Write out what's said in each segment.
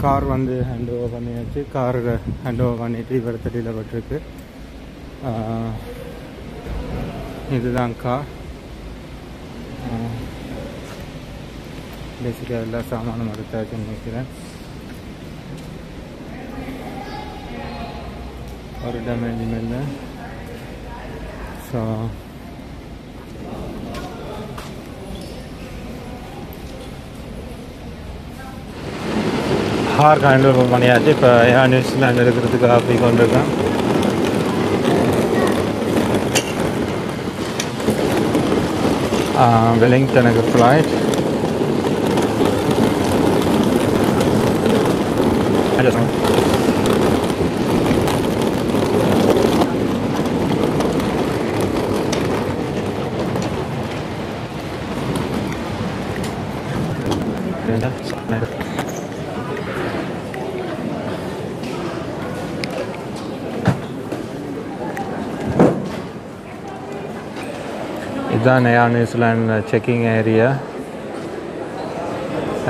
Car வந்து hand over பண்ணியாச்சு. Car hand over பண்ணிட்டு இவர் தெரியல பட்டிருக்கு. இதுதான் கார். பேசிக்காக எல்லா சாமானும் எடுத்தாச்சுன்னு நினைக்கிறேன். ஒரு டேமேஜும் இல்லை. ஸோ கார் ஹேண்ட் ஓவர் பண்ணியாச்சு. இப்போ ஏன் நியூசிலாந்து எடுக்கிறதுக்காக போய் கொண்டிருக்கேன். வெலிங்டனுக்கு ஃப்ளைட். இதுதான் ஏர் நியூசிலாந்து செக்கிங் ஏரியா.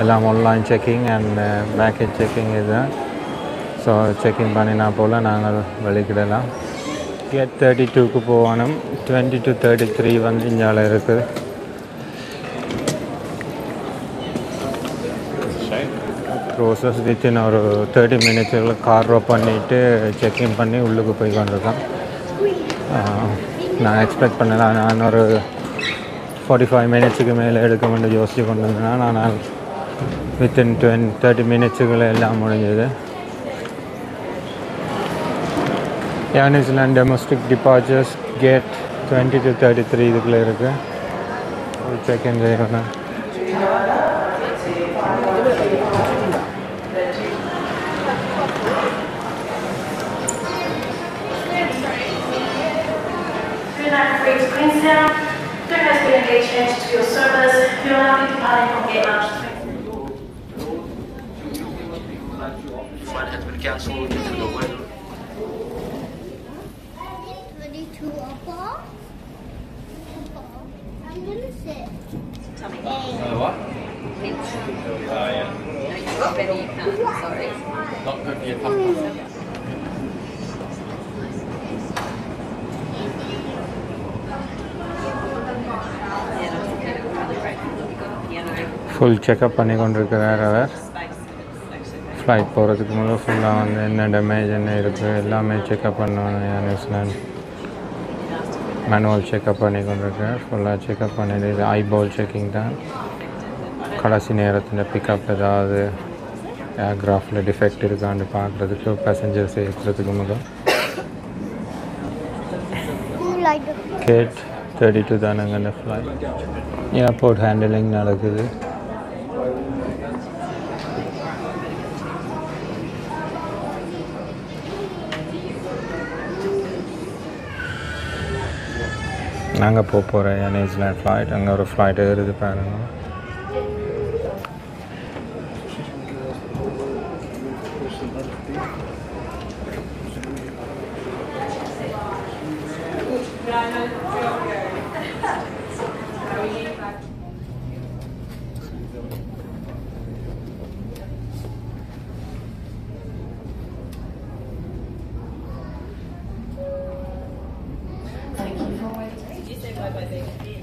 எல்லாம் online checking and package checking இதுதான். ஸோ செக்கிங் பண்ணினா போல் நாங்கள் வெளிக்கிடலாம். கேட் 32க்கு போகணும். 20 to 33 வந்து இந்தியாவில் இருக்குது. ப்ரோசஸ் வித்தின் ஒரு 30 மினிட்ஸுக்குள்ள கார் ட்ராப் பண்ணிவிட்டு செக்கிங் பண்ணி உள்ளுக்கு போய் கொண்டிருக்கோம். நான் எக்ஸ்பெக்ட் பண்ணல. நான் ஒரு 45 மினிட்ஸுக்கு மேலே எடுக்க வேண்டிய யோசிச்சு கொண்டு வந்தேன். நான் வித்தின் 30 மினிட்ஸுக்குள்ளே எல்லாம் முடிஞ்சது. Air New Zealand domestic departures gate 20 to 33 இதுக்குள்ளே இருக்குது. ஒரு செக்இன் செய்யணும். There has been a gate change to your service. You will not be departing from gate lunch. Flight has been cancelled due to the weather. Ready to apply? I'm gonna sit. Tummy. What? Oh, yeah. No, you got better, you can't. Sorry. Not good for your tongue. Full checkup பண்ணி கொண்டிருக்கிறார் அவர். Flight போகிறதுக்கு முதல்ல ஃபுல்லாக வந்து என்ன damage என்ன இருக்குது எல்லாமே செக்கப் பண்ணுவாங்க. ஏர் நியூசிலாந்து மேனுவல் செக்கப் பண்ணி கொண்டிருக்கிறார். ஃபுல்லாக செக்கப் பண்ணிட்டு இது ஐபால் செக்கிங் தான். கடைசி நேரத்தில் பிக்கப் ஏதாவது ஏர்க்ராஃப்டில் டிஃபெக்ட் இருக்கான்னு பார்க்குறதுக்கு பேசஞ்சர்ஸ் ஏற்றுறதுக்கு முதல். கேட் 32 தானங்க அந்த ஃப்ளைட். ஏர்போர்ட் ஹேண்டிலிங் நடக்குது. நாங்கள் போகிற ஏர் நியூசிலாந்து ஃப்ளைட். அங்கே ஒரு ஃப்ளைட் ஏறுது பாருங்க.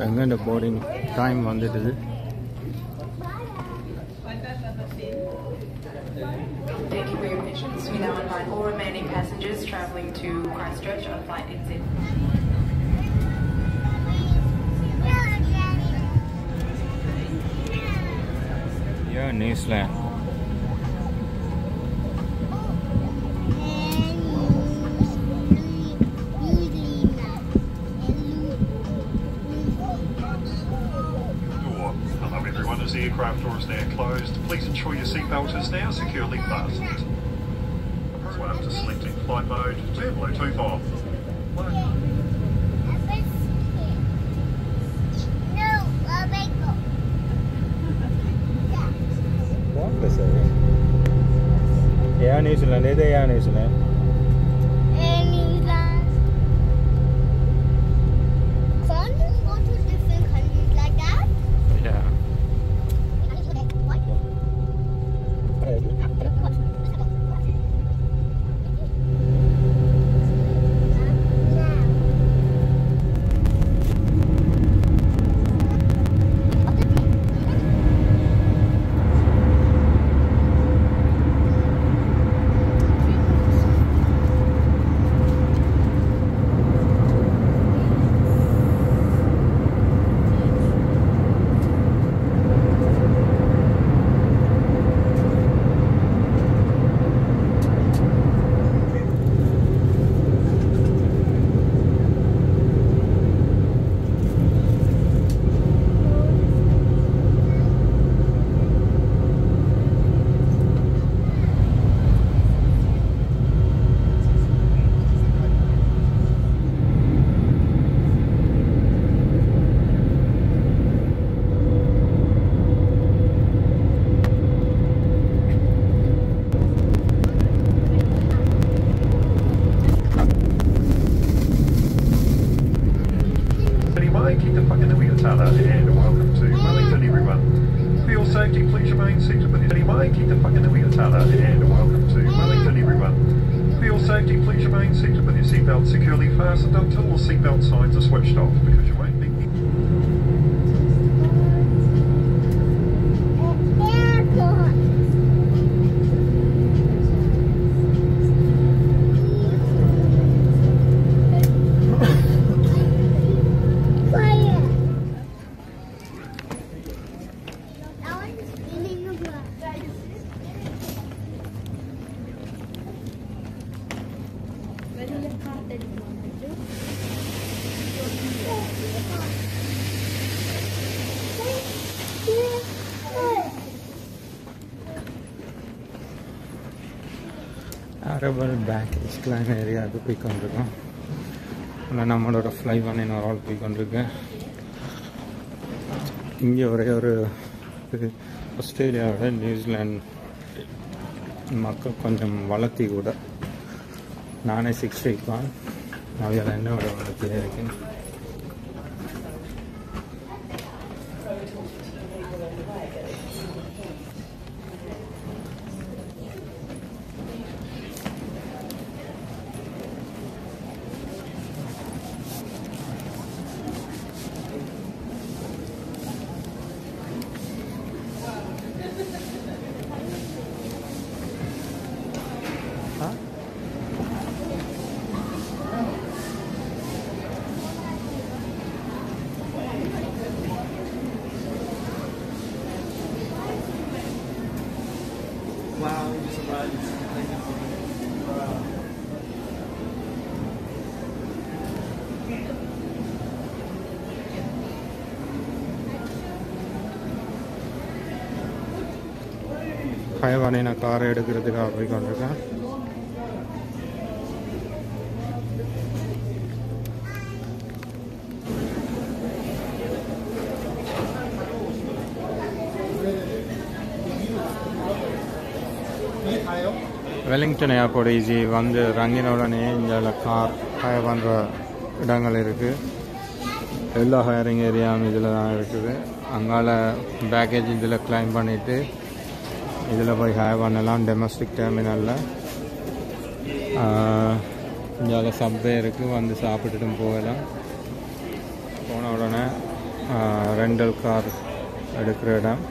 எங்கே இந்த போர்டிங் டைம் வந்துடுது. Thank you for your patience. We now invite all remaining passengers travelling to Christchurch on flight NZ. Yeah, New-Zealand. As the aircraft door is now closed, please ensure your seatbelt is now securely fastened. After selecting flight mode, turn Bluetooth off. What is it? Yeah, New Zealand. Is it New Zealand? Can't you go to different countries like that? Yeah. seat with you. Anyway, keep the fucking wheel teller and welcome to Wellington, everyone. For your safety, please remain seated with your seatbelt securely fastened until all seatbelt signs are switched off, because you won't be... Arrival baggage claim area அது போய் கொண்டிருக்கோம். ஆனால் நம்மளோட fly பண்ணி நான் all போய் கொண்டிருக்கேன். இங்கே ஒரே ஒரு ஆஸ்திரேலியாவோட நியூசிலாந்து மக்கள் கொஞ்சம் வளர்த்தி கூட. நானே 6'1", அவையால் என்னோட வளர்த்தியாக இருக்கேன். ஹைவானே நான் காரை எடுக்கிறதுக்காக போய் கொண்டிருக்கேன். வெலிங்டன் ஏர்போர்ட் ஈஸி வந்து இறங்கின உடனே இங்கே கார் ஹயர் பண்ணுற இடங்கள் இருக்குது. எல்லா ஹயரிங் ஏரியாவும் இதில் தான் இருக்குது. அங்கால பேக்கேஜ் இதில் கிளைம் பண்ணிவிட்டு இதில் போய் ஹயர் பண்ணலாம். டொமஸ்டிக் டெர்மினலில் இங்கே சப்வே இருக்குது, வந்து சாப்பிட்டுட்டும் போகலாம். போன உடனே ரெண்டல் கார் எடுக்கிற இடம்.